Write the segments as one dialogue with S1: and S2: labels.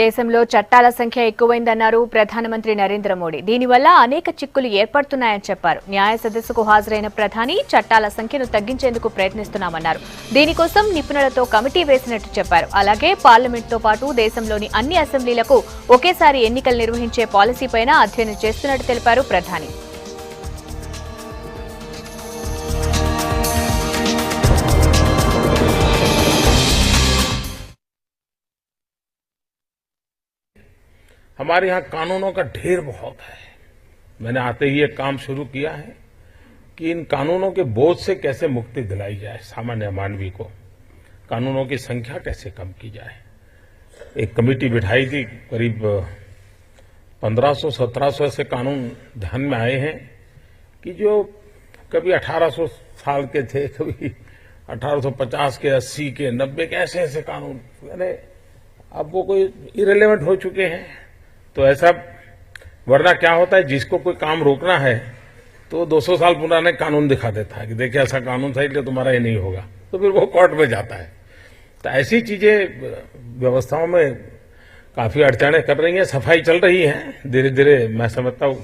S1: దేశంలో చట్టాల సంఖ్య ఎక్కువైందన్నారు ప్రధానమంత్రి నరేంద్ర మోడీ. దీనివల్ల అనేక చిక్కులు ఏర్పడుతున్నాయని చెప్పారు. న్యాయ సదస్సుకు హాజరైన ప్రధాని చట్టాల సంఖ్యను తగ్గించేందుకు ప్రయత్నిస్తున్నామన్నారు. దీనికోసం నిపుణులతో కమిటీ వేసినట్టు చెప్పారు. అలాగే పార్లమెంట్తో పాటు దేశంలోని అన్ని అసెంబ్లీలకు ఒకేసారి ఎన్నికలు నిర్వహించే పాలసీపైన అధ్యయనం చేస్తున్నట్టు తెలిపారు ప్రధాని.
S2: हमारे यहाँ कानूनों का ढेर बहुत है। मैंने आते ही एक काम शुरू किया है कि इन कानूनों के बोझ से कैसे मुक्ति दिलाई जाए, सामान्य मानवी को कानूनों की संख्या कैसे कम की जाए। एक कमेटी बिठाई थी, करीब 1500-1700 ऐसे कानून ध्यान में आए हैं कि जो कभी 1800 साल के थे, कभी 1850 के, 80 के, 90 के, ऐसे ऐसे कानून यानी अब वो कोई इरेलेवेंट हो चुके हैं। तो ऐसा, वरना क्या होता है, जिसको कोई काम रोकना है तो 200 साल पुराने कानून दिखा देता है कि देखिए ऐसा कानून था इसलिए तुम्हारा ये नहीं होगा, तो फिर वो कोर्ट में जाता है। तो ऐसी चीजें व्यवस्थाओं में काफी अड़चने कर रही हैं। सफाई चल रही है धीरे धीरे। मैं समझता हूँ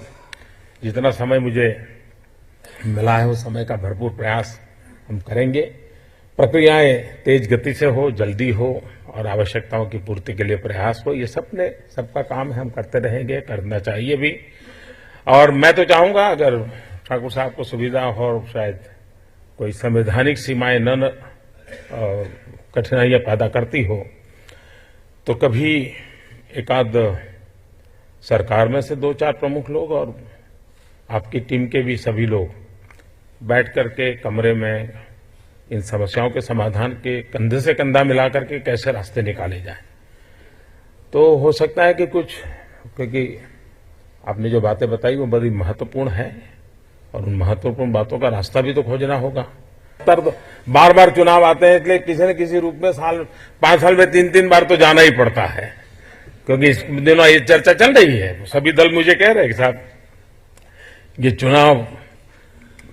S2: जितना समय मुझे मिला है उस समय का भरपूर प्रयास हम करेंगे। प्रक्रियाएं तेज गति से हो, जल्दी हो और आवश्यकताओं की पूर्ति के लिए प्रयास हो, ये सबका काम है, हम करते रहेंगे, करना चाहिए भी। और मैं तो चाहूंगा अगर ठाकुर साहब को सुविधा हो, शायद कोई संवैधानिक सीमाएं न कठिनाइयां पैदा करती हो, तो कभी एकाध सरकार में से 2-4 प्रमुख लोग और आपकी टीम के भी सभी लोग बैठ करके कमरे में इन समस्याओं के समाधान के कंधे से कंधा मिलाकर के कैसे रास्ते निकाले जाएं। तो हो सकता है कि कुछ, क्योंकि आपने जो बातें बताई वो बड़ी महत्वपूर्ण है और उन महत्वपूर्ण बातों का रास्ता भी तो खोजना होगा। बार बार चुनाव आते हैं, इसलिए किसी न किसी रूप में 5 साल में 3-3 बार तो जाना ही पड़ता है, क्योंकि इस दिनों ये चर्चा चल रही है। सभी दल मुझे कह रहे हैं कि साहब ये चुनाव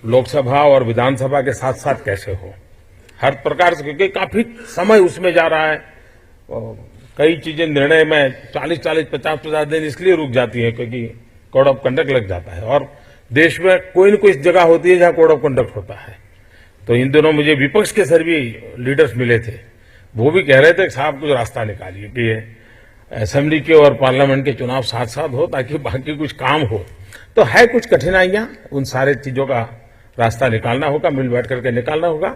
S2: लोकसभा और विधानसभा के साथ साथ कैसे हो, हर प्रकार से, क्योंकि काफी समय उसमें जा रहा है। कई चीजें निर्णय में 40-40, 50-50 दिन इसलिए रुक जाती है क्योंकि कोड ऑफ कंडक्ट लग जाता है, और देश में कोई न कोई जगह होती है जहां कोड ऑफ कंडक्ट होता है। तो इन दिनों मुझे विपक्ष के सभी लीडर्स मिले थे, वो भी कह रहे थे कि साहब कुछ रास्ता निकालिए कि असेंबली के और पार्लियामेंट के चुनाव साथ साथ हो ताकि बाकी कुछ काम हो। तो है कुछ कठिनाइयां, उन सारे चीजों का रास्ता निकालना होगा, मिल बैठ करके निकालना होगा।